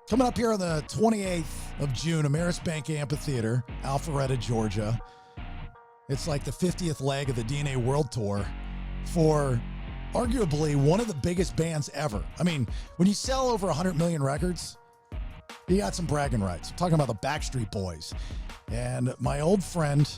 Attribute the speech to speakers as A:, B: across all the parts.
A: Coming up here on the 28th of June, Ameris Bank Amphitheater, Alpharetta, Georgia. It's like the 50th leg of the DNA World Tour for arguably one of the biggest bands ever. I mean, when you sell over 100 million records, you got some bragging rights. I'm talking about the Backstreet Boys. And my old friend,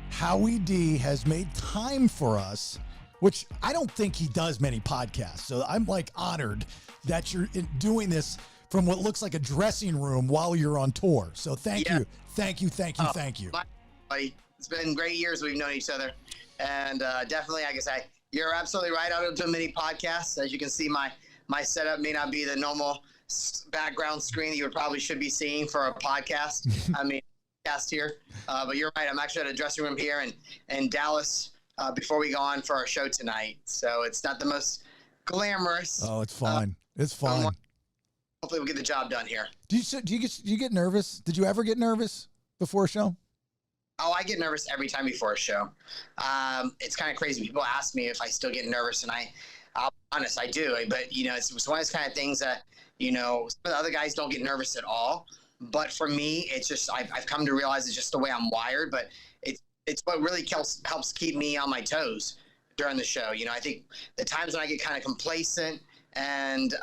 A: Howie D, has made time for us, which I don't think he does many podcasts. So I'm like honored that you're doing this from what looks like a dressing room while you're on tour. So thank you.
B: It's been great years we've known each other. And definitely, I guess you're absolutely right. I don't do many podcasts. As you can see, my setup may not be the normal background screen that you probably should be seeing for a podcast. I mean, podcast here. But you're right. I'm actually at a dressing room here in Dallas before we go on for our show tonight. So it's not the most glamorous.
A: Oh, it's fine. It's fine.
B: Hopefully we'll get the job done here.
A: Do you get nervous? Did you ever get nervous before a show?
B: Oh, I get nervous every time before a show. It's kind of crazy. People ask me if I still get nervous, and I'll be honest, I do. But, it's one of those kind of things that, some of the other guys don't get nervous at all. But for me, it's just I've come to realize it's just the way I'm wired. But it's what really helps keep me on my toes during the show. I think the times when I get kind of complacent and,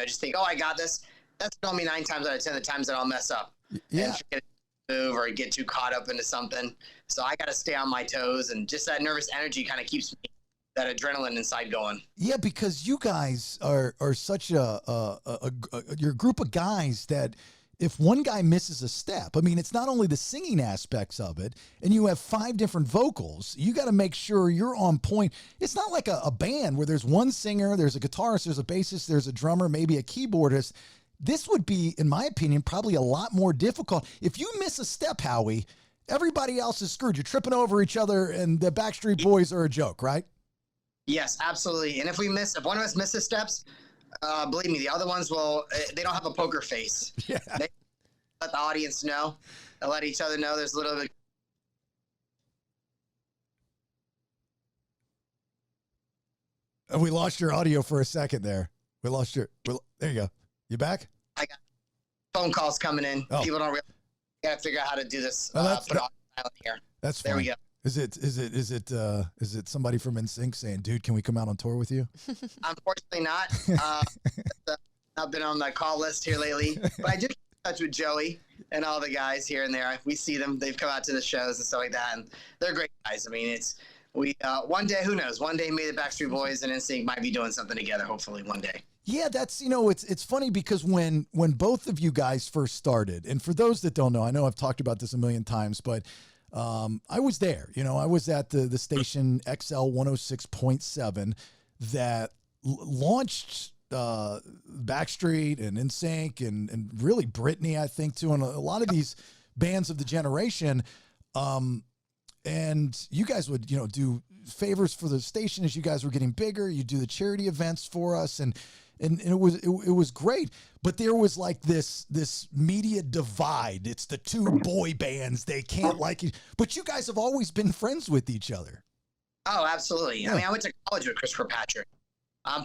B: just think, oh, I got this, that's normally 9 times out of 10 the times that I'll mess up.
A: Yeah.
B: And move or get too caught up into something. So I got to stay on my toes, and just that nervous energy kind of keeps me, that adrenaline inside going.
A: Yeah, because you guys are such you're a group of guys that if one guy misses a step, I mean, it's not only the singing aspects of it, and you have 5 different vocals, you got to make sure you're on point. It's not like a band where there's one singer, there's a guitarist, there's a bassist, there's a drummer, maybe a keyboardist. This would be, in my opinion, probably a lot more difficult. If you miss a step, Howie, everybody else is screwed. You're tripping over each other, and the Backstreet Boys are a joke, right?
B: Yes, absolutely. And if one of us misses steps, believe me, the other ones they don't have a poker face.
A: Yeah.
B: They let the audience know. They let each other know there's a little bit.
A: We lost your audio for a second there. There you go. You back?
B: I got phone calls coming in.
A: Oh.
B: People don't really got to figure out how to do this.
A: Oh,
B: Put on silent here.
A: That's
B: there
A: fine.
B: we go.
A: Is it somebody from NSYNC saying, "Dude, can we come out on tour with you?"
B: Unfortunately, not. I've been on the call list here lately, but I do keep in touch with Joey and all the guys here and there. We see them; they've come out to the shows and stuff like that, and they're great guys. I mean, one day, who knows? One day, maybe the Backstreet Boys and NSYNC might be doing something together. Hopefully, one day.
A: Yeah, that's, it's funny because when both of you guys first started, and for those that don't know, I know I've talked about this a million times, but I was there. I was at the station XL 106.7 that launched Backstreet and NSYNC and really Britney, I think, too, and a lot of these bands of the generation. And you guys would, do favors for the station as you guys were getting bigger. You do the charity events for us, and it was great. But there was like this media divide. It's the 2 boy bands. They can't like it. But you guys have always been friends with each other.
B: Oh, absolutely.
A: Yeah.
B: I mean, I went to college with Chris Kirkpatrick.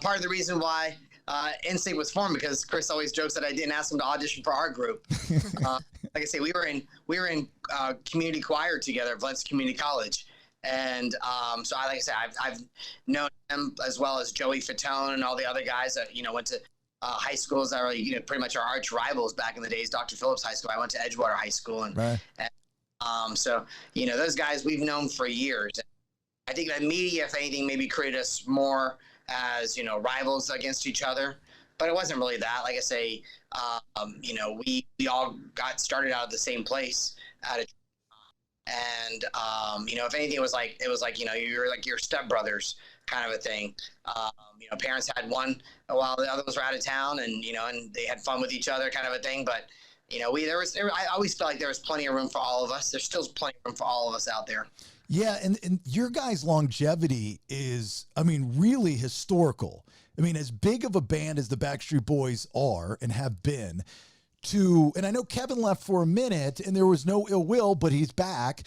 B: Part of the reason why NSYNC was formed, because Chris always jokes that I didn't ask him to audition for our group. Like I say, we were in community choir together at Valencia Community College, and so I've known him as well as Joey Fatone and all the other guys that went to high schools that were pretty much our arch rivals back in the days. Dr. Phillips High School. I went to Edgewater High School,
A: Right.
B: So those guys we've known for years. I think that media, if anything, maybe created us more as rivals against each other, but it wasn't really that. Like I say, we all got started out at the same place and if anything, it was like you're like your stepbrothers kind of a thing. Parents had one while the others were out of town, and and they had fun with each other, kind of a thing. But I always felt like there was plenty of room for all of us. There's still plenty of room for all of us out there.
A: Yeah, and your guys' longevity is, really historical. As big of a band as the Backstreet Boys are and have been, and I know Kevin left for a minute, and there was no ill will, but he's back.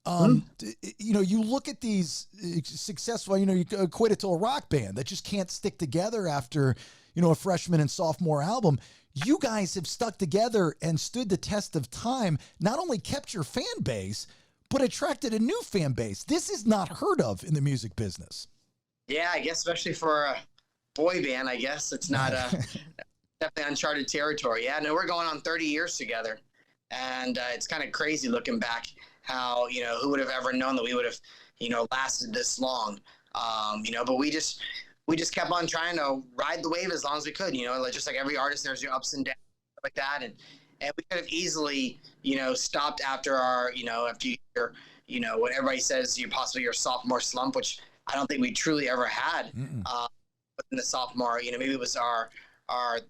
A: You look at these successful, you equate it to a rock band that just can't stick together after, a freshman and sophomore album. You guys have stuck together and stood the test of time, not only kept your fan base, but attracted a new fan base. This is not heard of in the music business.
B: Yeah, I guess especially for a boy band, I guess it's not definitely uncharted territory. Yeah, no, we're going on 30 years together. And it's kind of crazy looking back how, who would have ever known that we would have, lasted this long. But we just kept on trying to ride the wave as long as we could, just like every artist, there's your ups and downs, stuff like that. And we could have easily, stopped after our, after when everybody says possibly your sophomore slump, which I don't think we truly ever had within the sophomore, maybe it was our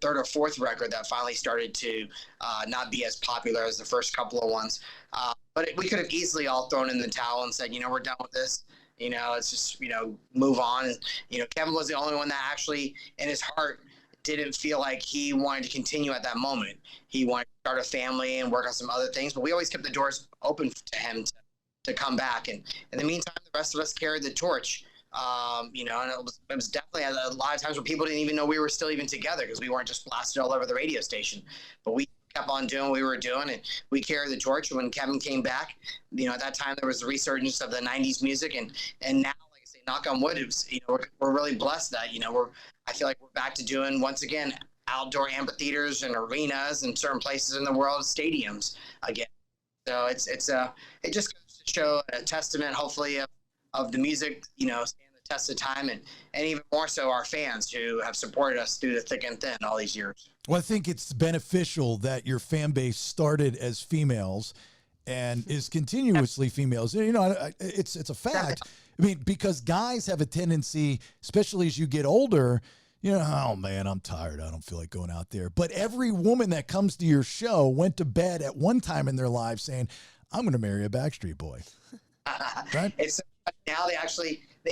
B: third or fourth record that finally started to not be as popular as the first couple of ones. But we could have easily all thrown in the towel and said, we're done with this. Let's just, move on. And, Kevin was the only one that actually in his heart didn't feel like he wanted to continue at that moment. He wanted to start a family and work on some other things, but we always kept the doors open to him to come back. And in the meantime, the rest of us carried the torch. And it was definitely a lot of times where people didn't even know we were still even together because we weren't just blasted all over the radio station. But we kept on doing what we were doing, and we carried the torch. When Kevin came back, at that time there was the resurgence of the 90s music, and now, like I say, knock on wood, it's, we're really blessed that, I feel like we're back to doing, once again, outdoor amphitheaters and arenas and certain places in the world, stadiums again. So it just goes to show a testament, hopefully, of the music, stand the test of time, and even more so our fans who have supported us through the thick and thin all these years.
A: Well, I think it's beneficial that your fan base started as females and is continuously females. It's a fact. I mean, because guys have a tendency, especially as you get older, oh man, I'm tired. I don't feel like going out there. But every woman that comes to your show went to bed at one time in their lives saying, I'm going to marry a Backstreet Boy. Right?
B: It's now they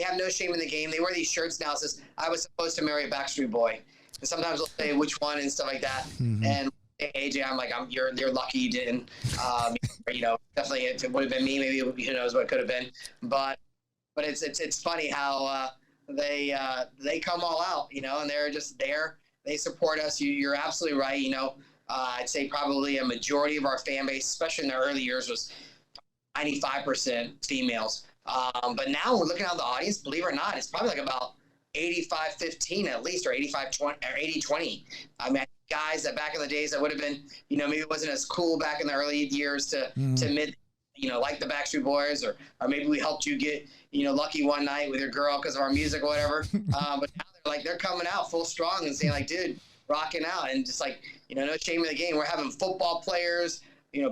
B: have no shame in the game. They wear these shirts now that says, I was supposed to marry a Backstreet Boy. And sometimes they'll say which one and stuff like that. Mm-hmm. And AJ, I'm like, you're lucky you didn't. Definitely if it would have been me, maybe who knows what could have been. But it's funny how they come all out, and they're just there. They support us. You're absolutely right. I'd say probably a majority of our fan base, especially in the early years, was 95% females. But now we're looking at the audience, believe it or not, it's probably like about 85-15 at least, or 85-20 or 80-20. I mean, guys that back in the days that would have been, maybe it wasn't as cool back in the early years to mid, like the Backstreet Boys, or maybe we helped you get, lucky one night with your girl because of our music or whatever. But now they're coming out full strong and saying like, dude, rocking out, and just like, no shame in the game. We're having football players,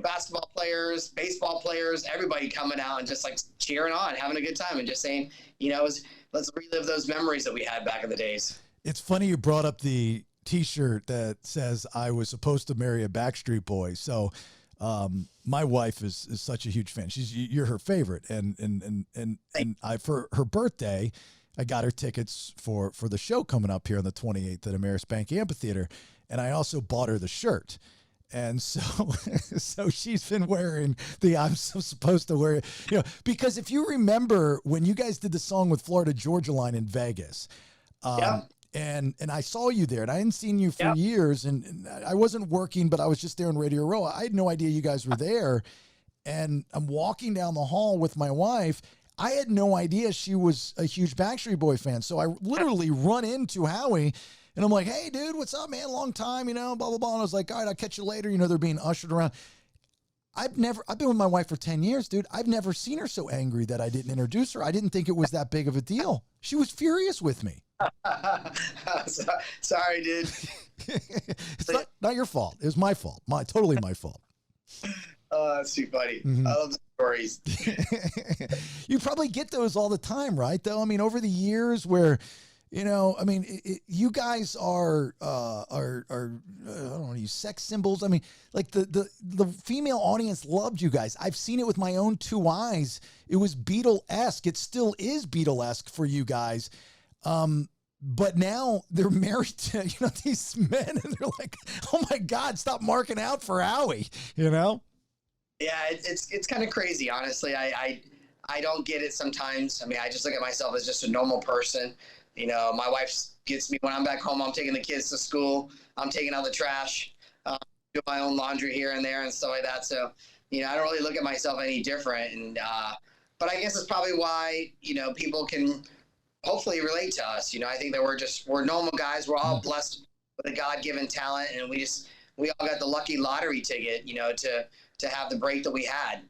B: basketball players, baseball players, everybody coming out and just like cheering on, having a good time, and just saying, let's relive those memories that we had back in the days. It's
A: funny you brought up the T-shirt that says I was supposed to marry a Backstreet Boy. So my wife is such a huge fan. You're her favorite, and I, for her birthday, I got her tickets for the show coming up here on the 28th at Ameris Bank Amphitheater, and I also bought her the shirt. And so she's been wearing the I'm so supposed to wear it, because if you remember when you guys did the song with Florida Georgia Line in Vegas, and I saw you there, and I hadn't seen you for years, and I wasn't working, but I was just there in Radio Row. I had no idea you guys were there, and I'm walking down the hall with my wife. I had no idea she was a huge Backstreet Boy fan, so I literally run into Howie. And I'm like, hey, dude, what's up, man? Long time, blah, blah, blah. And I was like, all right, I'll catch you later. They're being ushered around. I've been with my wife for 10 years, dude. I've never seen her so angry that I didn't introduce her. I didn't think it was that big of a deal. She was furious with me.
B: Sorry, dude.
A: It's not your fault. It was my fault. Totally my fault.
B: Oh, that's too funny. Mm-hmm. I love the stories.
A: You probably get those all the time, right, though? I mean, over the years where... you guys are I don't want to use sex symbols. I mean, like the female audience loved you guys. I've seen it with my own two eyes. It was Beatle-esque. It still is Beatle-esque for you guys. But now they're married to, these men, and they're like, oh my God, stop marking out for Howie, Yeah,
B: it's kind of crazy, honestly. I don't get it sometimes. I mean, I just look at myself as just a normal person. My wife's gets me when I'm back home. I'm taking the kids to school. I'm taking out the trash, do my own laundry here and there and stuff like that. So, you know, I don't really look at myself any different. And, but I guess it's probably why, you know, people can hopefully relate to us. You know, I think that we're normal guys. We're all blessed with a God-given talent, and we all got the lucky lottery ticket, you know, to have the break that we had.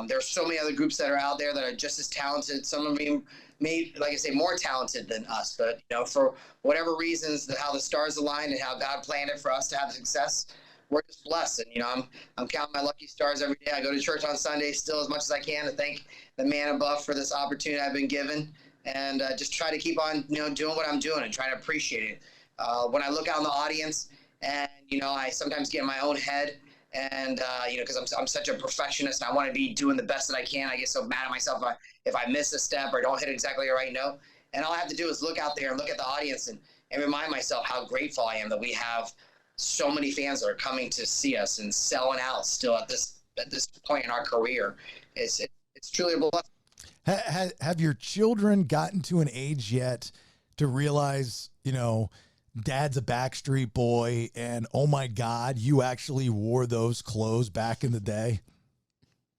B: There's so many other groups that are out there that are just as talented. Some of them may, like I say, more talented than us. But, you know, for whatever reasons, how the stars aligned and how God planned it for us to have success, we're just blessed. And, you know, I'm counting my lucky stars every day. I go to church on Sunday still as much as I can to thank the man above for this opportunity I've been given, and just try to keep on, you know, doing what I'm doing and try to appreciate it. When I look out in the audience and, you know, I sometimes get in my own head, and, you know, because I'm such a perfectionist and I want to be doing the best that I can. I get so mad at myself if I miss a step or don't hit exactly the right note. And all I have to do is look out there and look at the audience and remind myself how grateful I am that we have so many fans that are coming to see us and selling out still at this point in our career. It's truly a blessing.
A: Have your children gotten to an age yet to realize, you know, Dad's a Backstreet Boy, and oh my God, you actually wore those clothes back in the day?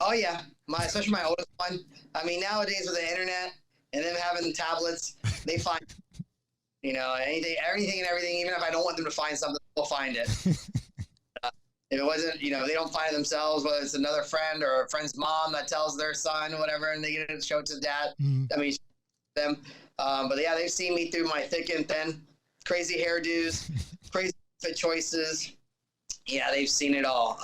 B: Oh yeah, especially my oldest one. I mean, nowadays with the internet and them having the tablets, they find, you know, anything and everything. Even if I don't want them to find something, they'll find it. If it wasn't, you know, they don't find it themselves, whether it's another friend or a friend's mom that tells their son or whatever, and they get to show it to dad. I mean, them. But yeah, they've seen me through my thick and thin, crazy hairdos, crazy fit choices. Yeah, they've seen it all.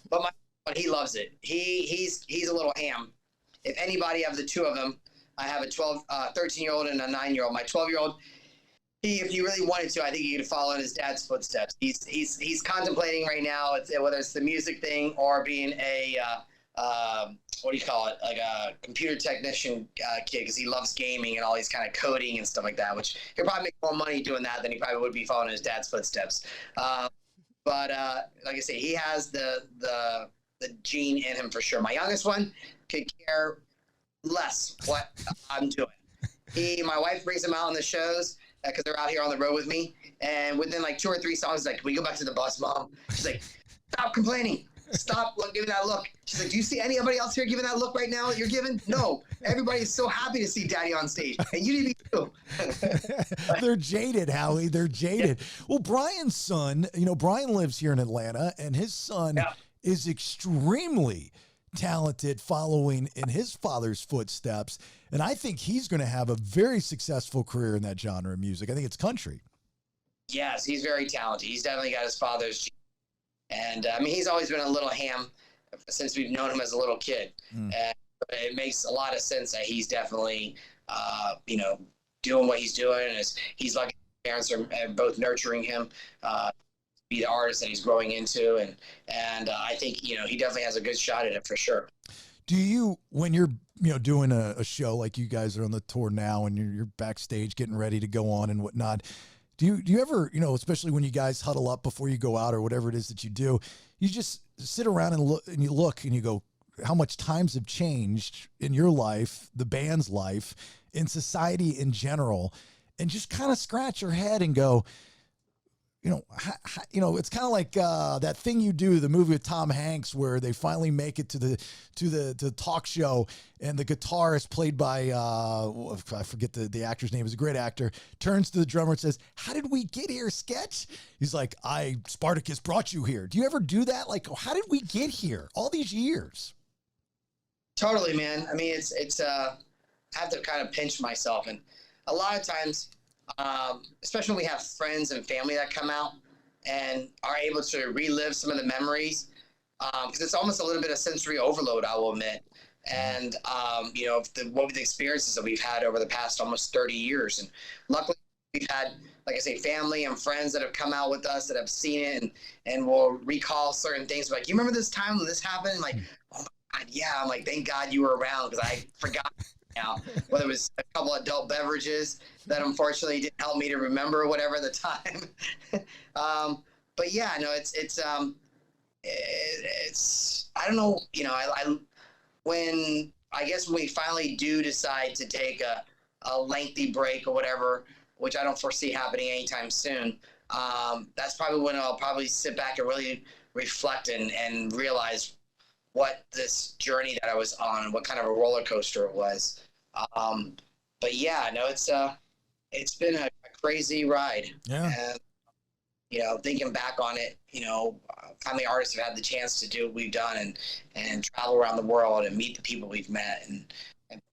B: But he loves it. He's a little ham. If anybody of the two of them, I have a 13-year-old and a 9-year-old. My 12-year-old, if he really wanted to, I think he could follow in his dad's footsteps. He's contemplating right now, whether it's the music thing or being a what do you call it, like a computer technician kid, because he loves gaming and all these kind of coding and stuff like that. Which he'll probably make more money doing that than he probably would be following in his dad's footsteps. But like I say, he has the gene in him for sure. My youngest one could care less what I'm doing. My wife brings him out on the shows because they're out here on the road with me, and within like 2 or 3 songs, like, "Can we go back to the bus, Mom?" She's like, "Stop complaining. Stop giving that look." She's like, "Do you see anybody else here giving that look right now that you're giving?" No. Everybody's so happy to see Daddy on stage, and you need to be too.
A: They're jaded, Howie. They're jaded. Yeah. Well, Brian's son, you know, Brian lives here in Atlanta, and his son is extremely talented, following in his father's footsteps. And I think he's going to have a very successful career in that genre of music. I think it's country.
B: Yes, he's very talented. He's definitely got his father's. And I mean, he's always been a little ham since we've known him as a little kid. And it makes a lot of sense that he's definitely, you know, doing what he's doing. And he's lucky his parents are both nurturing him to be the artist that he's growing into. And I think, you know, he definitely has a good shot at it for sure.
A: Do you, when you're, you know, doing a show like you guys are on the tour now and you're backstage getting ready to go on and whatnot, do you ever, you know, especially when you guys huddle up before you go out or whatever it is that you do, you just sit around and look and you go, how much times have changed in your life, the band's life, in society in general, and just kind of scratch your head and go, you know, it's kind of like that thing you do, the movie with Tom Hanks, where they finally make it to the talk show, and the guitarist, played by I forget the actor's name, is a great actor, turns to the drummer and says, "How did we get here, Sketch?" He's like, Spartacus brought you here." Do you ever do that? Like, how did we get here all these years?
B: Totally, man. I mean, it's I have to kind of pinch myself, and a lot of times, especially when we have friends and family that come out and are able to relive some of the memories, because it's almost a little bit of sensory overload, I will admit. And, you know, what were the experiences that we've had over the past almost 30 years. And luckily, we've had, like I say, family and friends that have come out with us that have seen it and will recall certain things. Like, "You remember this time when this happened?" And like, "Oh my God, yeah." I'm like, "Thank God you were around," because I forgot. Now, whether it was a couple adult beverages that unfortunately didn't help me to remember whatever the time. But yeah, no, it's I don't know, you know, when we finally do decide to take a lengthy break or whatever, which I don't foresee happening anytime soon, that's probably when I'll probably sit back and really reflect and realize what this journey that I was on, what kind of a roller coaster it was. But yeah, no, it's been a crazy ride.
A: Yeah.
B: And, thinking back on it, how many artists have had the chance to do what we've done and travel around the world and meet the people we've met and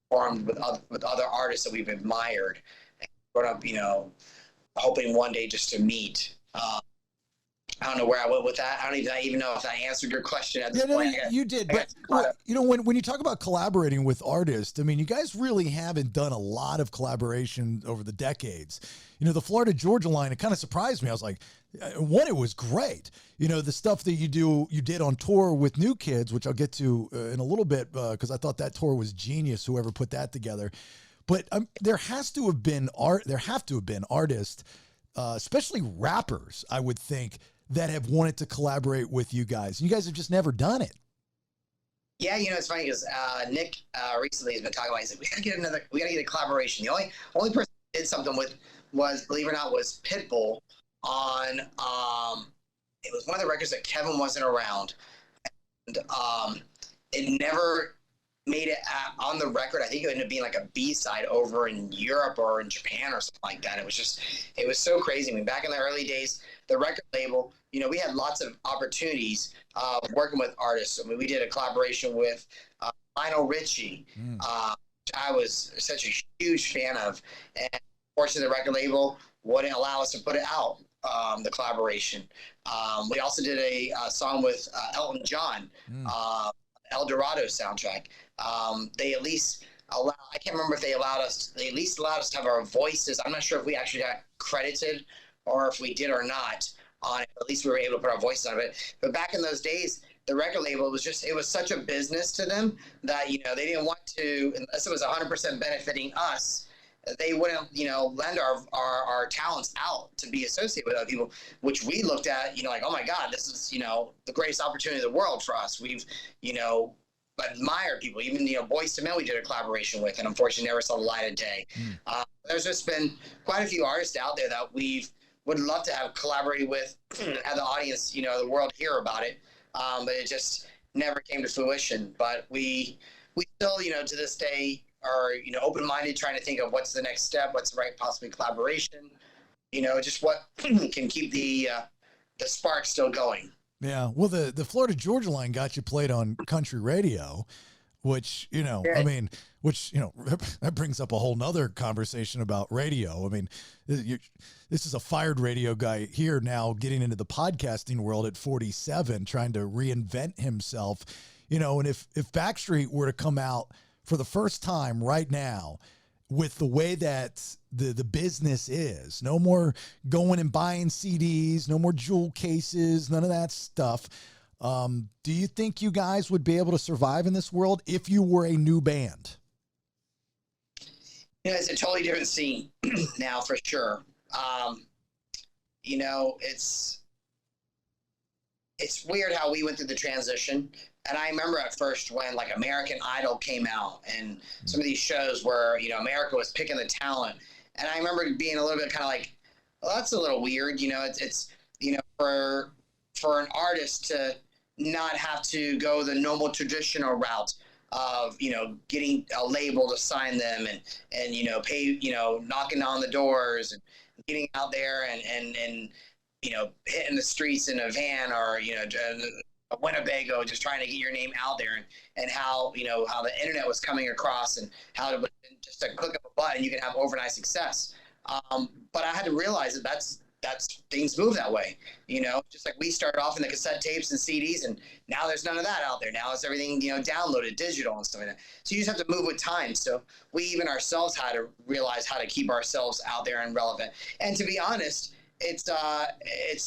B: performed with other artists that we've admired and grown up, hoping one day just to meet. I don't know where I went with that. I don't even know if I answered your question at this point.
A: You did. But, when you talk about collaborating with artists, I mean, you guys really haven't done a lot of collaboration over the decades. The Florida Georgia line, it kind of surprised me. I was like, one, it was great. The stuff that you did on tour with New Kids, which I'll get to in a little bit, because I thought that tour was genius, whoever put that together. But there have to have been artists, especially rappers, I would think, that have wanted to collaborate with you guys. You guys have just never done it.
B: Yeah, it's funny because Nick recently has been talking about. He's like, we gotta get a collaboration. The only person I did something with was, believe it or not, was Pitbull on. It was one of the records that Kevin wasn't around, and it never made it on the record. I think it ended up being like a B-side over in Europe or in Japan or something like that. It was so crazy. I mean, back in the early days, the record label, we had lots of opportunities working with artists. I mean, we did a collaboration with Lionel Richie, which I was such a huge fan of. And fortunately, the record label wouldn't allow us to put it out, the collaboration. We also did a song with Elton John, El Dorado soundtrack. They at least I can't remember if they at least allowed us to have our voices. I'm not sure if we actually got credited or if we did or not on it. At least we were able to put our voices on it. But back in those days, the record label it was such a business to them that, they didn't want to, unless it was 100% benefiting us, they wouldn't, lend our talents out to be associated with other people, which we looked at, like, oh my God, this is, the greatest opportunity in the world for us. We've, admired people, even, Boyz II Men we did a collaboration with, and unfortunately never saw the light of day. There's just been quite a few artists out there that would love to have collaborated with, have the audience, the world hear about it. But it just never came to fruition. But we still, to this day are, open-minded, trying to think of what's the next step, what's the right possibly collaboration, just what can keep the spark still going.
A: Yeah. Well, the Florida Georgia line got you played on country radio, which, I mean, that brings up a whole nother conversation about radio. I mean, this is a fired radio guy here now getting into the podcasting world at 47, trying to reinvent himself, and if Backstreet were to come out for the first time right now with the way that the business is, no more going and buying CDs, no more jewel cases, none of that stuff. Do you think you guys would be able to survive in this world if you were a new band?
B: It's a totally different scene now, for sure. It's weird how we went through the transition. And I remember at first when, like, American Idol came out and some of these shows where, America was picking the talent. And I remember being a little bit kind of like, well, that's a little weird. It's for an artist to not have to go the normal traditional route of, getting a label to sign them and pay, knocking on the doors and getting out there and hitting the streets in a van or, a Winnebago, just trying to get your name out there, and how, how the internet was coming across and how it was just a click of a button, you can have overnight success. But I had to realize that that's things move that way, just like we started off in the cassette tapes and CDs, and now there's none of that out there. Now it's everything, downloaded, digital and stuff like that. So you just have to move with time. So we even ourselves had to realize how to keep ourselves out there and relevant. And to be honest, it's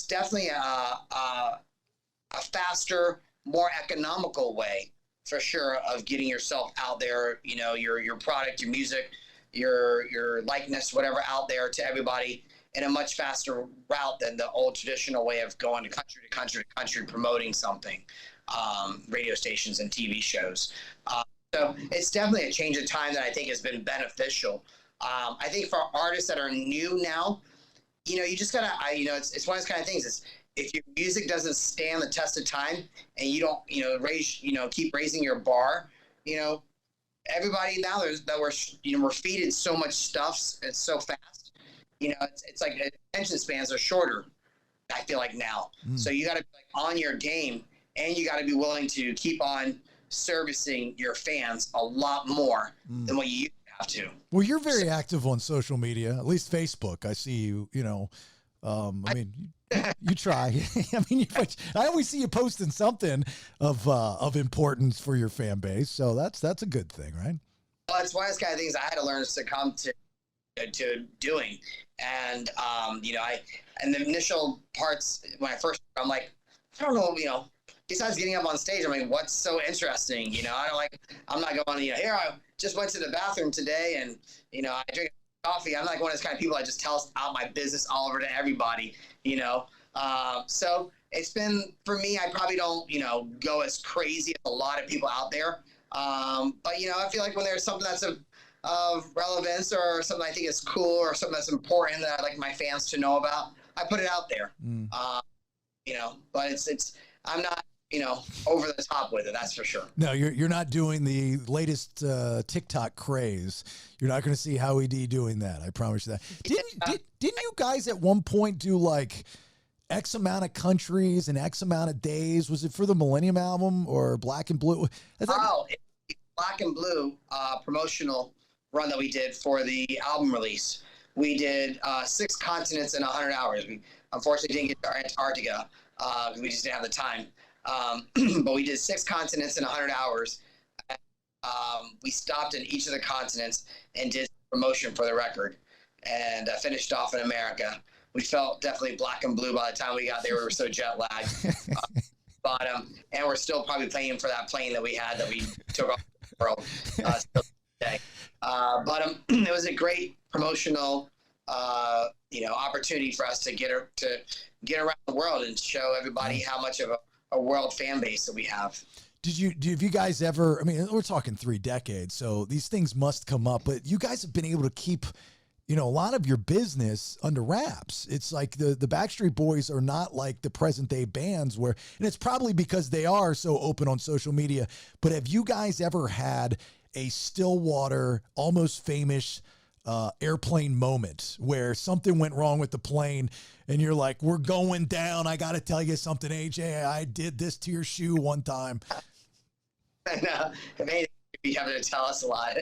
B: definitely a faster, more economical way, for sure, of getting yourself out there, your product, your music, your likeness, whatever, out there to everybody in a much faster route than the old traditional way of going to country promoting something, radio stations and TV shows. So it's definitely a change of time that I think has been beneficial. I think for artists that are new now, you just gotta, it's one of those kind of things. Is if your music doesn't stand the test of time and you don't, keep raising your bar, everybody now we're feeding so much stuff. It's so fast. It's like attention spans are shorter. I feel like now. So you got to be on your game, and you got to be willing to keep on servicing your fans a lot more than what you used to have to.
A: Well, you're very active on social media, at least Facebook. I see you, I mean, you try. I mean, I always see you posting something of importance for your fan base. So that's a good thing, right?
B: Well, it's one of those kind of things I had to learn to come to doing. And, in the initial parts, when I first, I'm like, I don't know, besides getting up on stage, I mean, what's so interesting? I'm not going, here, I just went to the bathroom today and, I drink coffee. I'm like one of those kind of people I just tell out my business all over to everybody, So it's been, for me, I probably don't, go as crazy as a lot of people out there. But, I feel like when there's something that's of relevance or something I think is cool or something that's important that I'd like my fans to know about, I put it out there. But it's I'm not, over the top with it. That's for sure.
A: No, you're not doing the latest TikTok craze. You're not going to see Howie D doing that. I promise you that. Didn't you guys at one point do like X amount of countries and X amount of days? Was it for the Millennium album or Black and Blue?
B: Black and Blue promotional run that we did for the album release. We did 6 continents in 100 hours. We unfortunately didn't get to Antarctica because we just didn't have the time. But we did 6 continents in 100 hours. We stopped in each of the continents and did promotion for the record, and finished off in America. We felt definitely black and blue by the time we got there. We were so jet lagged. And we're still probably paying for that plane that we had that we took off the world still today. But it was a great promotional opportunity for us to get around the world and show everybody how much of a world fan base that we have.
A: Have you guys ever, I mean, we're talking 3 decades, so these things must come up, but you guys have been able to keep, a lot of your business under wraps. It's like the Backstreet Boys are not like the present day bands and it's probably because they are so open on social media, but have you guys ever had a Stillwater, almost famous airplane moment where something went wrong with the plane and you're like, we're going down. I got to tell you something, AJ. I did this to your shoe one time.
B: No, maybe you have to tell us a lot.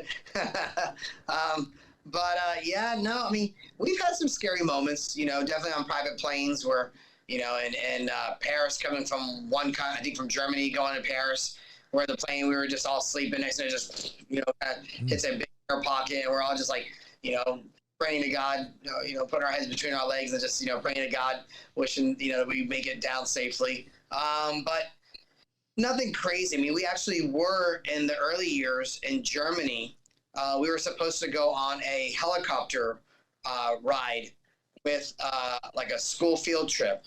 B: I mean, we've had some scary moments, definitely on private planes where, in Paris, coming from I think from Germany going to Paris, where the plane, we were just all sleeping next to it, just, hits a big air pocket, and we're all just like, praying to God, putting our heads between our legs and just, praying to God, wishing, we make it down safely. But nothing crazy. I mean, we actually were in the early years in Germany. We were supposed to go on a helicopter ride with like a school field trip.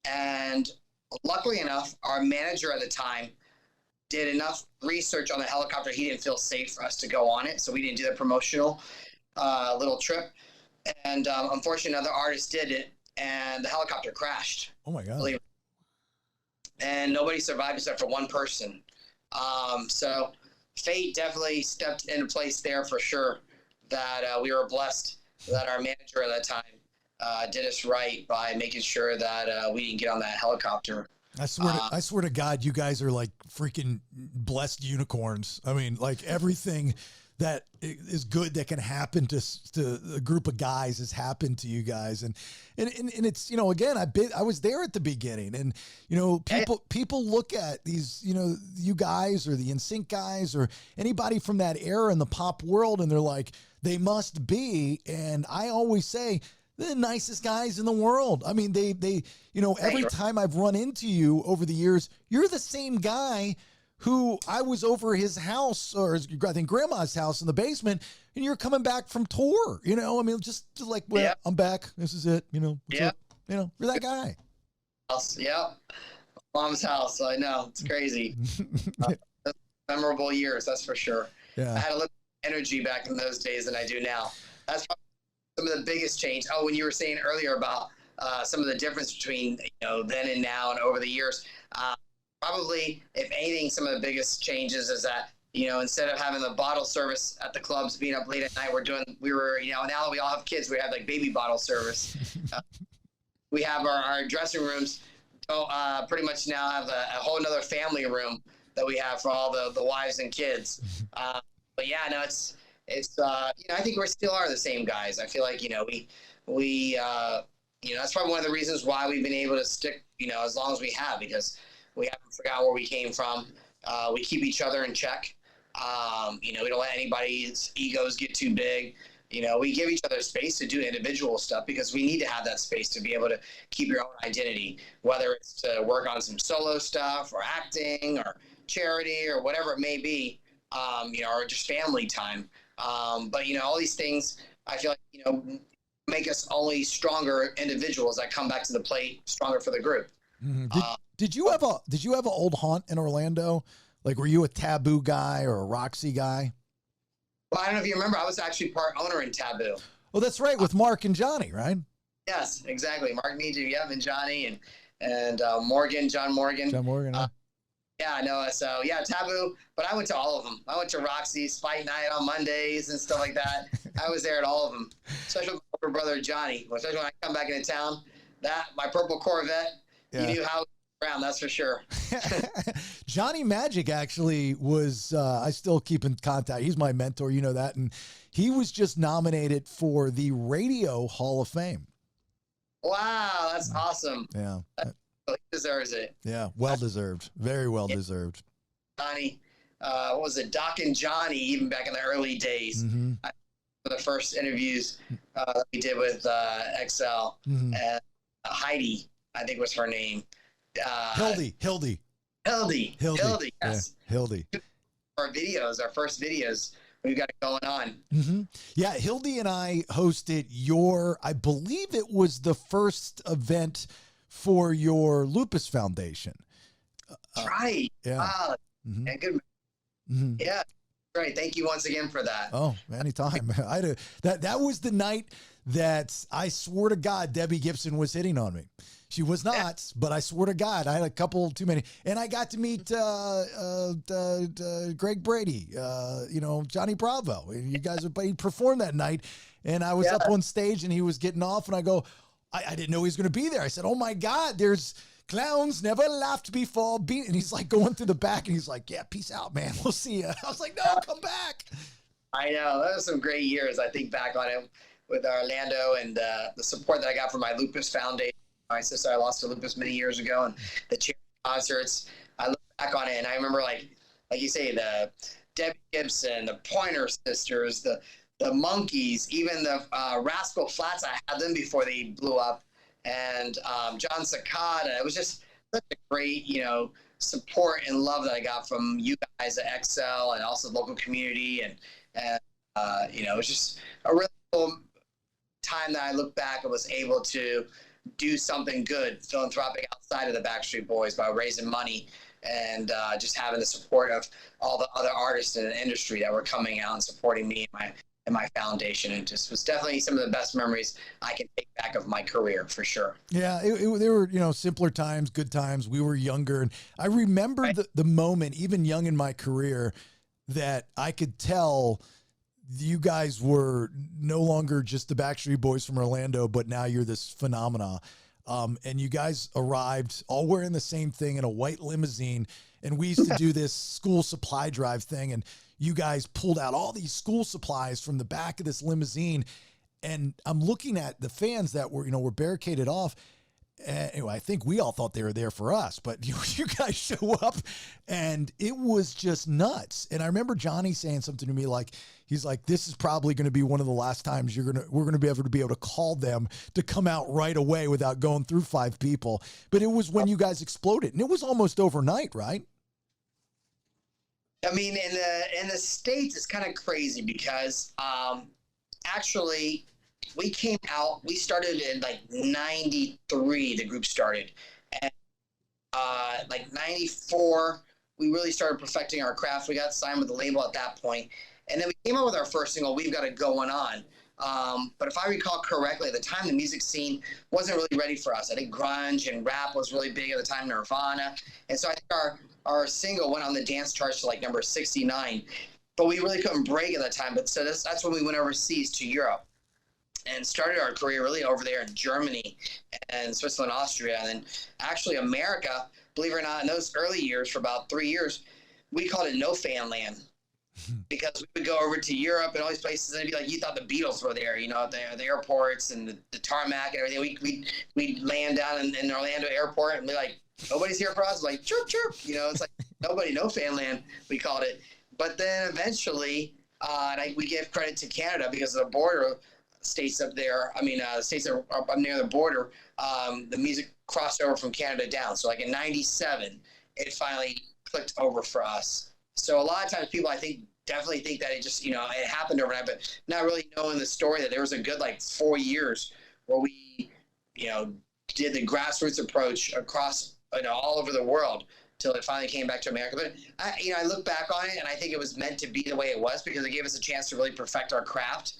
B: And luckily enough, our manager at the time did enough research on the helicopter. He didn't feel safe for us to go on it. So we didn't do the promotional little trip. And unfortunately, another artist did it, and the helicopter crashed.
A: Oh, my God.
B: And nobody survived except for one person. So fate definitely stepped into place there for sure, that we were blessed that our manager at that time did us right by making sure that we didn't get on that helicopter.
A: I swear to God, you guys are like freaking blessed unicorns. I mean, like everything that is good that can happen to a group of guys has happened to you guys. And it's, again, I was there at the beginning, and, people look at these, you guys or the NSYNC guys or anybody from that era in the pop world, and they're like, they must be. And I always say, the nicest guys in the world. I mean, they every time I've run into you over the years, you're the same guy who I was over his house, or I think grandma's house in the basement, and you're coming back from tour, I mean, just like, well, yeah. I'm back. This is it. Yeah. You're that guy.
B: Yeah. Mom's house. I know. It's crazy. Memorable years. That's for sure.
A: Yeah.
B: I had a little energy back in those days than I do now. That's probably some of the biggest change. Oh, when you were saying earlier about some of the difference between then and now and over the years, probably if anything, some of the biggest changes is that instead of having the bottle service at the clubs, being up late at night, we were now that we all have kids, we have like baby bottle service. We have our dressing rooms. Pretty much now have a whole nother family room that we have for all the wives and kids. But yeah, no, it's I think we still are the same guys. I feel like we that's probably one of the reasons why we've been able to stick as long as we have, because we haven't forgot where we came from. We keep each other in check. We don't let anybody's egos get too big. We give each other space to do individual stuff because we need to have that space to be able to keep your own identity, whether it's to work on some solo stuff or acting or charity or whatever it may be, or just family time. But all these things, I feel like, make us only stronger individuals that come back to the plate stronger for the group.
A: Mm-hmm. Did you have an old haunt in Orlando? Like, were you a Taboo guy or a Roxy guy?
B: Well, I don't know if you remember, I was actually part owner in Taboo.
A: Oh, that's right, with Mark and Johnny, right?
B: Yes, exactly. Mark Niju, and Johnny, and Morgan, John Morgan.
A: John Morgan.
B: Yeah, no. So yeah, Taboo. But I went to all of them. I went to Roxy's Fight Night on Mondays and stuff like that. I was there at all of them. Especially with my brother Johnny. Especially when I come back into town. My purple Corvette. Yeah. You knew how around, that's for sure.
A: Johnny Magic actually was, I still keep in contact. He's my mentor, you know that. And he was just nominated for the Radio Hall of Fame.
B: Wow, that's awesome.
A: Yeah.
B: He deserves it.
A: Yeah, well deserved. Very well deserved.
B: Johnny, what was it? Doc and Johnny, even back in the early days.
A: Mm-hmm.
B: The first interviews that we did with XL.
A: Mm-hmm.
B: And Heidi, I think was her name.
A: Hildy,
B: yes.
A: Yeah, Hildy.
B: Our first videos, we've got it going on.
A: Mm-hmm. Yeah, Hildy and I hosted I believe it was the first event for your Lupus Foundation.
B: Right.
A: Yeah.
B: Wow.
A: Mm-hmm.
B: Yeah, good.
A: Mm-hmm.
B: Yeah. Great. Thank you once again for that.
A: Oh, anytime. That was the night that I swore to God Debbie Gibson was hitting on me. She was not, but I swear to God, I had a couple too many. And I got to meet Greg Brady, Johnny Bravo. You guys, he performed that night. And I was up on stage and he was getting off. And I go, I didn't know he was going to be there. I said, oh, my God, there's clowns never laughed before. And he's like going through the back and he's like, yeah, peace out, man. We'll see you. I was like, no, come back.
B: I know. That was some great years. I think back on it with Orlando and the support that I got from my Lupus Foundation. My sister, I lost to lupus many years ago, and the charity concerts. I look back on it, and I remember, like you say, the Debbie Gibson, the Pointer Sisters, the Monkees, even the Rascal Flatts. I had them before they blew up, and John Cicada. It was just such a great, support and love that I got from you guys at XL and also the local community, and it was just a really cool time that I look back and was able to do something good, philanthropic outside of the Backstreet Boys by raising money and just having the support of all the other artists in the industry that were coming out and supporting me and my foundation. It just was definitely some of the best memories I can take back of my career, for sure.
A: Yeah, they were, simpler times, good times. We were younger. And I remember the moment, even young in my career, that I could tell you guys were no longer just the Backstreet Boys from Orlando, but now you're this phenomena. And you guys arrived all wearing the same thing in a white limousine. And we used to do this school supply drive thing. And you guys pulled out all these school supplies from the back of this limousine. And I'm looking at the fans that were barricaded off. Anyway, I think we all thought they were there for us, but you guys show up and it was just nuts. And I remember Johnny saying something to me he's like, this is probably going to be one of the last times we're going to be able to call them to come out right away without going through 5 people. But it was when you guys exploded, and it was almost overnight, right?
B: I mean, in the States, it's kind of crazy because actually we came out, we started in 93, the group started. And 94, we really started perfecting our craft. We got signed with the label at that point. And then we came out with our first single, We've Got It Going On, But if I recall correctly, at the time, the music scene wasn't really ready for us. I think grunge and rap was really big at the time, Nirvana. And so I think our single went on the dance charts to like number 69. But we really couldn't break at that time. But so that's when we went overseas to Europe and started our career really over there in Germany and Switzerland, Austria. And then actually America, believe it or not, in those early years, for about 3 years, we called it no fan land. Because we would go over to Europe and all these places, and it'd be like you thought the Beatles were there, you know, the airports and the tarmac and everything. We'd land down in Orlando airport and be like, nobody's here for us. Like, chirp, chirp. You know, it's like nobody, no fan land, we called it. But then eventually, we give credit to Canada because of the border states up there. I mean, states that are up near the border, the music crossed over from Canada down. So like in 97, it finally clicked over for us. So a lot of times people, I think, definitely think that it just, you know, it happened overnight, but not really knowing the story that there was a good, like, 4 years where we, you know, did the grassroots approach across, you know, all over the world till it finally came back to America. But, I look back on it, and I think it was meant to be the way it was because it gave us a chance to really perfect our craft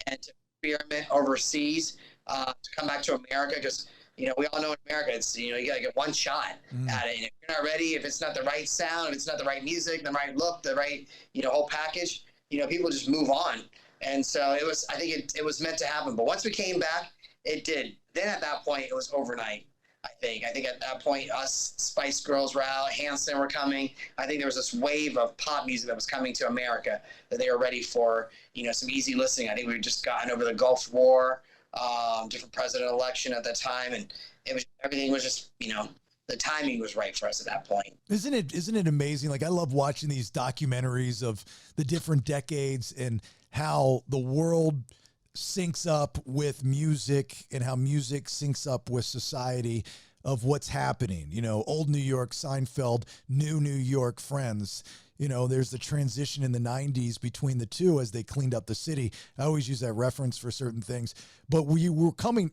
B: and to experiment overseas, to come back to America because, you know, we all know in America, it's, you know, you got to get one shot at it. And if you're not ready, if it's not the right sound, if it's not the right music, the right look, the right, you know, whole package, you know, people just move on. And so I think it was meant to happen. But once we came back, it did. Then at that point, it was overnight, I think. I think at that point, us Spice Girls were out, Hanson were coming. I think there was this wave of pop music that was coming to America that they were ready for, you know, some easy listening. I think we had just gotten over the Gulf War. Different president election at that time, and everything was just, you know, the timing was right for us at that point.
A: Isn't it amazing? Like, I love watching these documentaries of the different decades and how the world syncs up with music and how music syncs up with society of what's happening. You know, old New York, Seinfeld, new New York, Friends. You know, there's the transition in the 90s between the two as they cleaned up the city. I always use that reference for certain things. But we were coming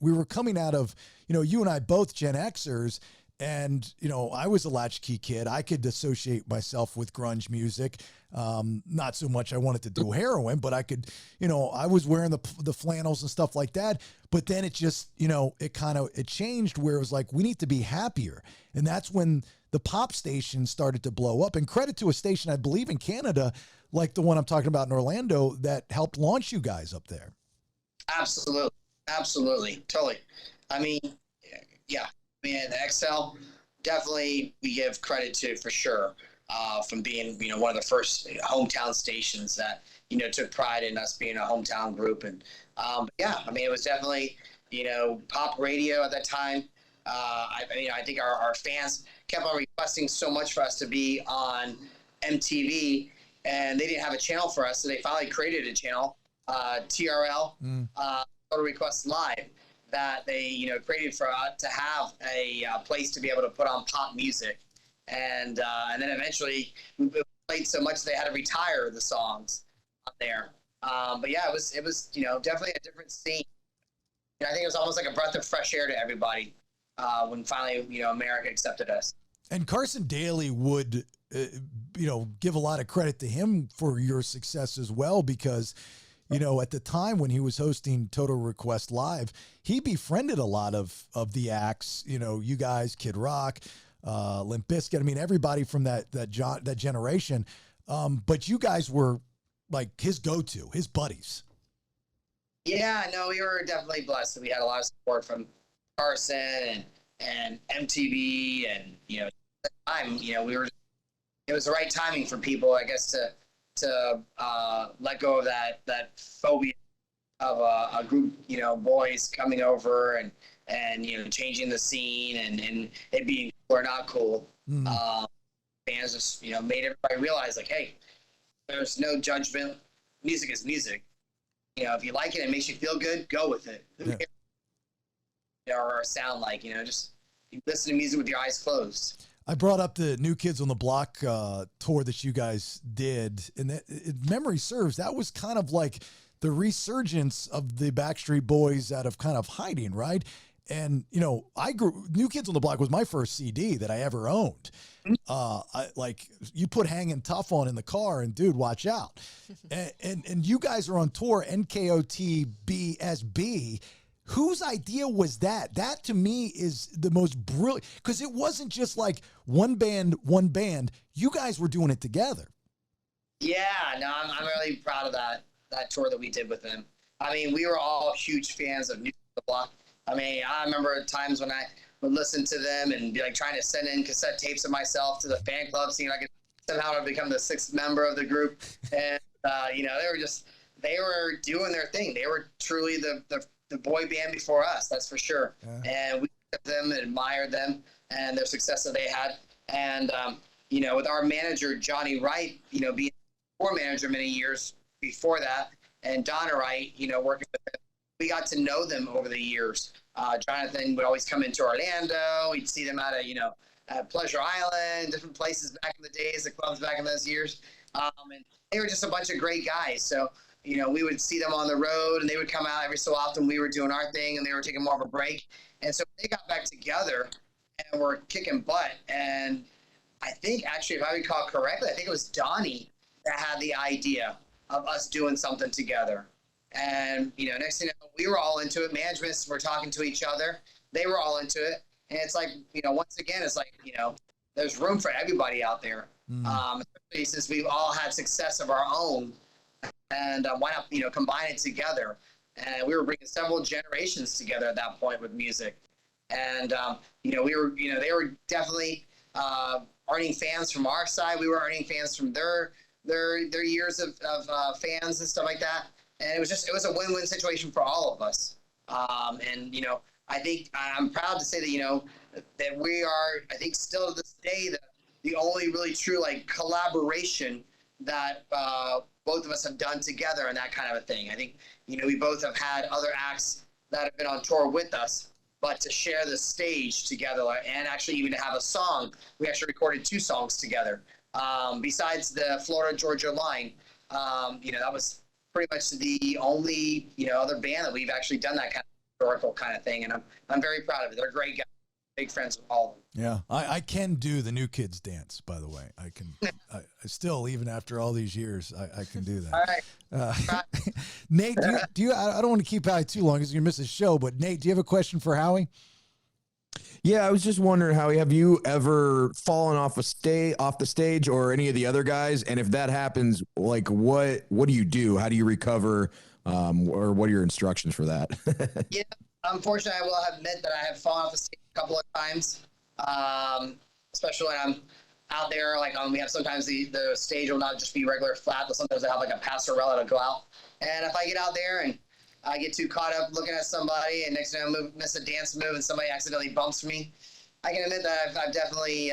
A: out of, you know, you and I both Gen Xers, and, you know, I was a latchkey kid. I could associate myself with grunge music. Not so much I wanted to do heroin, but I could, you know, I was wearing the flannels and stuff like that. But then it just, you know, it changed where it was like, we need to be happier. And that's when the pop station started to blow up. And credit to a station, I believe, in Canada, like the one I'm talking about in Orlando, that helped launch you guys up there.
B: Absolutely. Totally. I mean, yeah. I mean, the XL, definitely we give credit to for sure, from being, you know, one of the first hometown stations that, you know, took pride in us being a hometown group. And yeah, I mean, it was definitely, you know, pop radio at that time. I think our fans kept on requesting so much for us to be on MTV, and they didn't have a channel for us, so they finally created a channel, TRL, Total Request Live, that they, you know, created for us to have a place to be able to put on pop music, and then eventually we played so much they had to retire the songs on there. But yeah, it was you know, definitely a different scene. And I think it was almost like a breath of fresh air to everybody when finally, you know, America accepted us.
A: And Carson Daly would, you know, give a lot of credit to him for your success as well, because, you know, at the time when he was hosting Total Request Live, he befriended a lot of the acts, you know, you guys, Kid Rock, Limp Bizkit. I mean, everybody from that generation. But you guys were like his go-to, his buddies.
B: Yeah, no, we were definitely blessed. We had a lot of support from Carson and MTV, and, you know, at the time, you know, it was the right timing for people, I guess, to let go of that phobia of a group, you know, boys coming over and you know, changing the scene and it being cool or not cool. Fans just, you know, made everybody realize, like, hey, there's no judgment. Music is music. You know, if you like it and it makes you feel good, go with it. Yeah. Or sound like, you know, just listen to music with your eyes closed.
A: I brought up the New Kids on the Block tour that you guys did, and memory serves, that was kind of like the resurgence of the Backstreet Boys out of kind of hiding, right? And you know, New Kids on the Block was my first CD that I ever owned. Like you put Hanging Tough on in the car and dude, watch out. and you guys are on tour, NKOTBSB. Whose idea was that? That to me is the most brilliant, because it wasn't just like one band. You guys were doing it together.
B: Yeah, no, I'm really proud of that tour that we did with them. I mean, we were all huge fans of New Kids on the Block. I mean, I remember times when I would listen to them and be like trying to send in cassette tapes of myself to the fan club, seeing I could somehow become the 6th member of the group. And you know, they were doing their thing. They were truly the boy band before us, that's for sure. Yeah. And we looked at them and admired them and their success that they had. And you know, with our manager Johnny Wright, you know, being tour manager many years before that, and Donna Wright, you know, working with them, we got to know them over the years. Jonathan would always come into Orlando. We'd see them at at Pleasure Island, different places back in the days, the clubs back in those years. And they were just a bunch of great guys. So, you know, we would see them on the road and they would come out every so often. We were doing our thing and they were taking more of a break. And so they got back together and were kicking butt. And I think actually, if I recall correctly, I think it was Donnie that had the idea of us doing something together. And, you know, next thing you know, we were all into it. Managements were talking to each other. They were all into it. And it's like, you know, once again, it's like, you know, there's room for everybody out there. Especially since we've all had success of our own. And why not, you know, combine it together? And we were bringing several generations together at that point with music. And, you know, they were definitely earning fans from our side. We were earning fans from their years of fans and stuff like that. And it was a win-win situation for all of us. And, you know, I think I'm proud to say that, you know, that we are, I think still to this day, the only really true like collaboration that both of us have done together and that kind of a thing. I think, you know, we both have had other acts that have been on tour with us, but to share the stage together and actually even to have a song, we actually recorded 2 songs together. Besides the Florida-Georgia line, you know, that was pretty much the only, you know, other band that we've actually done that kind of historical kind of thing. And I'm very proud of it. They're great guys, big friends with all of them.
A: Yeah. I can do the New Kids dance, by the way. I can, I still, even after all these years, I can do that.
B: All right.
A: Nate, do you, I don't want to keep Howie too long because you're going to miss the show, but Nate, do you have a question for Howie?
C: Yeah, I was just wondering, Howie, have you ever fallen off the stage or any of the other guys? And if that happens, like what do you do? How do you recover? Or what are your instructions for that?
B: Yeah, unfortunately, I will admit that I have fallen off the stage a couple of times, especially when I'm out there. Like we have sometimes the stage will not just be regular flat, but sometimes I have like a passerella to go out. And if I get out there and I get too caught up looking at somebody, and next thing I miss a dance move, and somebody accidentally bumps me, I can admit that I've definitely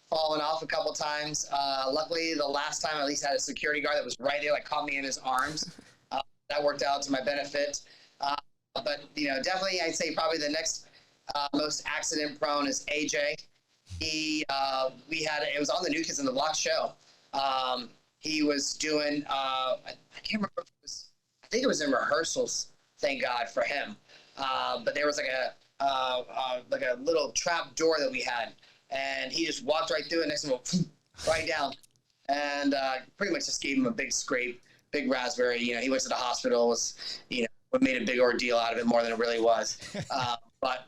B: fallen off a couple times. Luckily, the last time I at least had a security guard that was right there, like caught me in his arms. That worked out to my benefit. But you know, definitely, I'd say probably the next most accident prone is AJ. It was on the New Kids on the Block show. He was doing I can't remember if it was. I think it was in rehearsals, thank God for him. But there was like a little trap door that we had, and he just walked right through it, next to him, right down, and pretty much just gave him a big scrape, big raspberry. You know, he went to the hospital, was, you know, made a big ordeal out of it more than it really was. But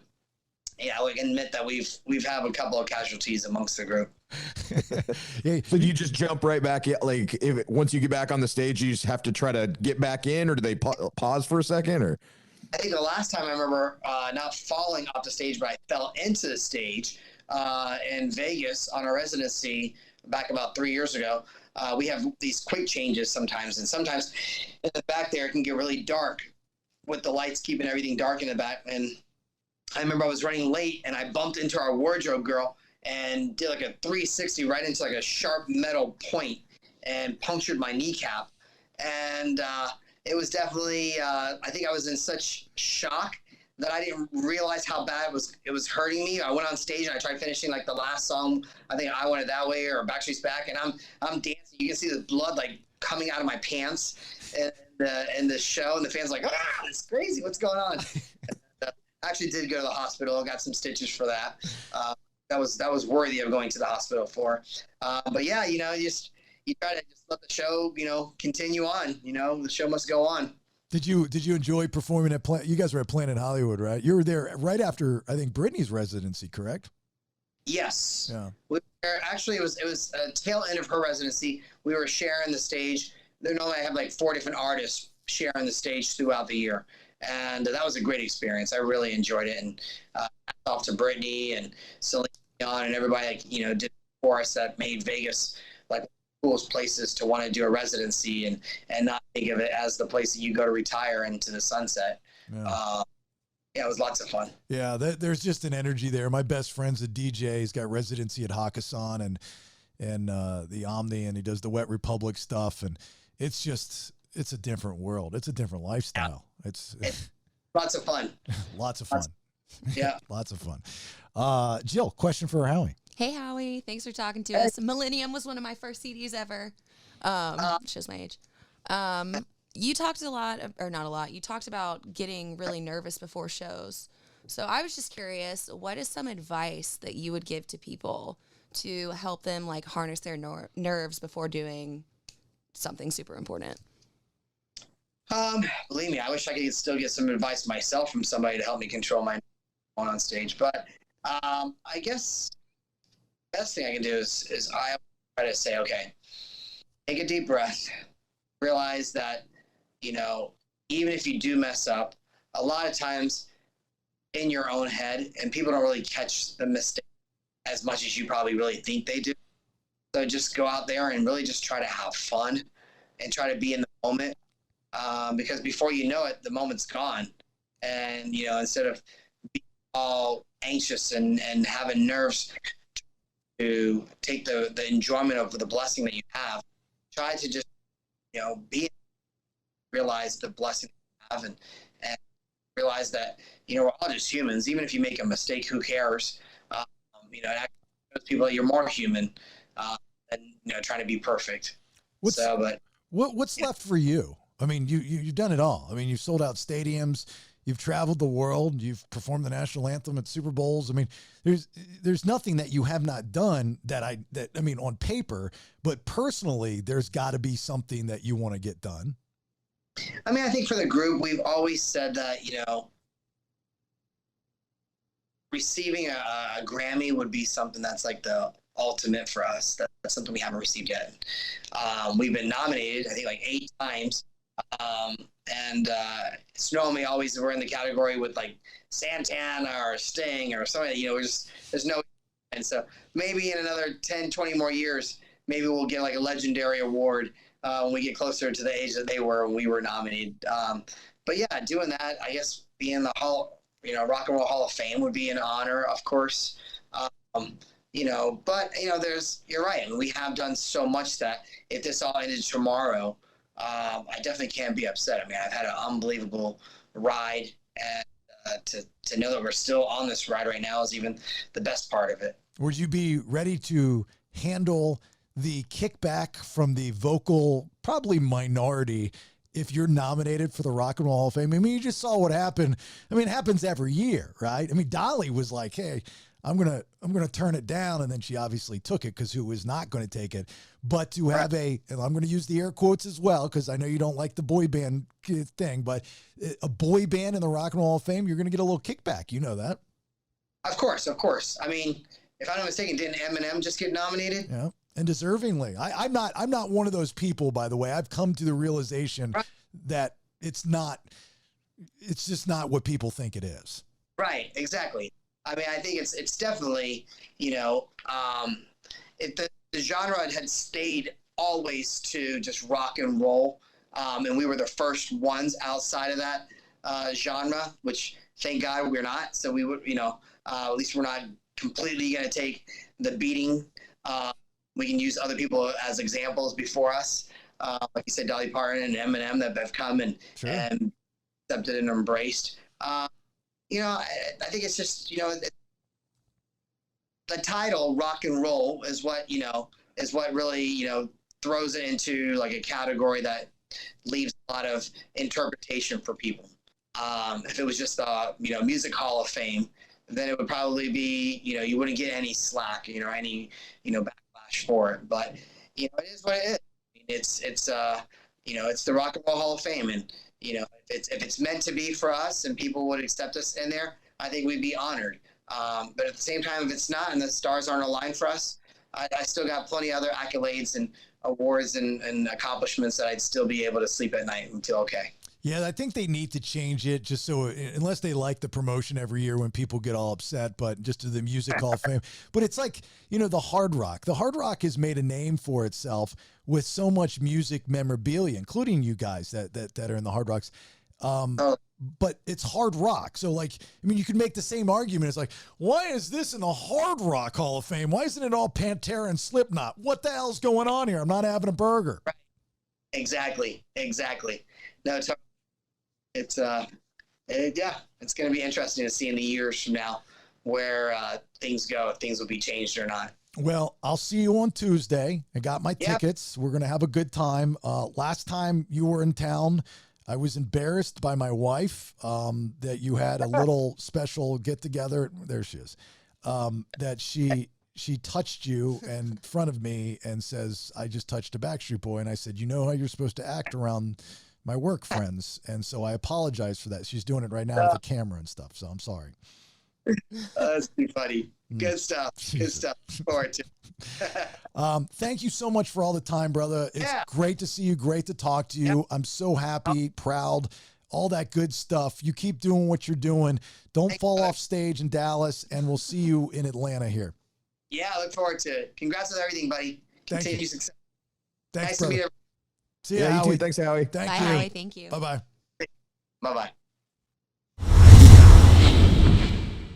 B: yeah, we can admit that we've had a couple of casualties amongst the group.
C: So do you just jump right back in? Like once you get back on the stage, you just have to try to get back in, or do they pause for a second? Or
B: I think the last time I remember not falling off the stage, but I fell into the stage in Vegas on a residency back about 3 years ago. We have these quick changes sometimes, and sometimes in the back there it can get really dark with the lights keeping everything dark in the back. And I remember I was running late and I bumped into our wardrobe girl and did like a 360 right into like a sharp metal point and punctured my kneecap. And it was definitely, I think I was in such shock that I didn't realize how bad it was hurting me. I went on stage and I tried finishing like the last song. I think I Want It That Way or Backstreet's Back, and I'm dancing. You can see the blood like coming out of my pants in the show, and the fans like, it's crazy. What's going on? Actually did go to the hospital. Got some stitches for that. That was worthy of going to the hospital for. But yeah, you try to just let the show, continue on. The show must go on.
A: Did you enjoy performing at you guys were at Planet Hollywood, right? You were there right after, I think, Britney's residency, correct?
B: Yes.
A: Yeah.
B: Actually, it was a tail end of her residency. We were sharing the stage. Normally I have like 4 different artists sharing the stage throughout the year. And that was a great experience. I really enjoyed it. And off to Britney and Celine Dion and everybody, did for us that made Vegas like the coolest places to want to do a residency and not think of it as the place that you go to retire into the sunset. Yeah. Yeah, it was lots of fun.
A: Yeah, there's just an energy there. My best friend's a DJ. He's got residency at Hakkasan and the Omni, and he does the Wet Republic stuff. And it's a different world. It's a different lifestyle. Yeah. It's
B: lots of fun.
A: Lots of fun.
B: Yeah.
A: Lots of fun. Jill, question for Howie.
D: Hey, Howie. Thanks for talking to us. Millennium was one of my first CDs ever. Shows my age. You talked you talked about getting really nervous before shows. So I was just curious, what is some advice that you would give to people to help them like harness their nerves before doing something super important?
B: Believe me, I wish I could still get some advice myself from somebody to help me control my on stage. But I guess the best thing I can do is I try to say, okay, take a deep breath, realize that, even if you do mess up, a lot of times in your own head, and people don't really catch the mistake as much as you probably really think they do. So just go out there and really just try to have fun and try to be in the moment. Because before you know it, the moment's gone. And, instead of being all anxious and having nerves to take the enjoyment of the blessing that you have, try to just, realize the blessing you have and realize that, we're all just humans. Even if you make a mistake, who cares? Those people, you're more human than, trying to be perfect. What's
A: left for you? I mean, you've done it all. I mean, you've sold out stadiums, you've traveled the world, you've performed the national anthem at Super Bowls. I mean, there's nothing that you have not done that on paper, but personally, there's got to be something that you want to get done.
B: I mean, I think for the group, we've always said that, receiving a Grammy would be something that's like the ultimate for us. That's something we haven't received yet. We've been nominated, I think, like 8 times. And it's normally always we're in the category with like Santana or Sting or something, there's no, and so maybe in another 10, 20 more years, maybe we'll get like a legendary award when we get closer to the age that they were when we were nominated. But yeah, doing that, I guess being in the Rock and Roll Hall of Fame would be an honor, of course. But you're right. I mean, we have done so much that if this all ended tomorrow, I definitely can't be upset. I mean, I've had an unbelievable ride, and to know that we're still on this ride right now is even the best part of it.
A: Would you be ready to handle the kickback from the vocal, probably minority, if you're nominated for the Rock and Roll Hall of Fame? I mean, you just saw what happened. I mean, it happens every year, right? I mean, Dolly was like, hey, I'm gonna turn it down, and then she obviously took it because who was not going to take it? But to have and I'm going to use the air quotes as well because I know you don't like the boy band thing, but a boy band in the Rock and Roll Hall of Fame, you're going to get a little kickback. You know that.
B: Of course. I mean, if I'm not mistaken, didn't Eminem just get nominated?
A: Yeah, and deservingly. I'm not one of those people, by the way. I've come to the realization that it's just not what people think it is.
B: Right. Exactly. I mean, I think it's definitely, if the genre had stayed always to just rock and roll, and we were the first ones outside of that genre, which thank God we're not. So we would, at least we're not completely going to take the beating. We can use other people as examples before us. Like you said, Dolly Parton and Eminem that have come and accepted and embraced. I think it's just, the title rock and roll is what really, throws it into like a category that leaves a lot of interpretation for people. If it was just the, Music Hall of Fame, then it would probably be, you wouldn't get any slack, any, backlash for it. But, it is what it is. It's the Rock and Roll Hall of Fame. And, if it's meant to be for us and people would accept us in there, I think we'd be honored. But at the same time, if it's not and the stars aren't aligned for us, I still got plenty of other accolades and awards and accomplishments that I'd still be able to sleep at night and feel okay.
A: Yeah, I think they need to change it just so, unless they like the promotion every year when people get all upset, but just to the Music Hall of Fame. But it's like, the Hard Rock. The Hard Rock has made a name for itself with so much music memorabilia, including you guys that are in the Hard Rocks. But it's hard rock. So you could make the same argument. It's like, why is this in the Hard Rock Hall of Fame? Why isn't it all Pantera and Slipknot? What the hell's going on here? I'm not having a burger.
B: Right. Exactly. No, it's it's going to be interesting to see in the years from now where things go, if things will be changed or not.
A: Well, I'll see you on Tuesday. I got my tickets. We're going to have a good time. Last time you were in town, I was embarrassed by my wife that you had a little special get together. There she is. That she touched you in front of me and says, I just touched a Backstreet Boy. And I said, you know how you're supposed to act around my work friends. And so I apologize for that. She's doing it right now with the camera and stuff. So I'm sorry.
B: That's too funny. Good stuff. Good stuff. Forward to.
A: Thank you so much for all the time, brother. It's great to see you. Great to talk to you. I'm so happy, proud, all that good stuff. You keep doing what you're doing. Don't fall off stage in Dallas, and we'll see you in Atlanta here.
B: Yeah, I look forward to it. Congrats with everything, buddy. Continue success.
A: Thanks,
B: nice
A: brother.
B: to meet everyone.
A: See you,
C: Yeah, you
A: Howie.
C: too. Thanks, Howie.
A: Thank
D: Bye,
A: you.
D: Howie. Thank you.
A: Bye-bye.
B: Bye-bye.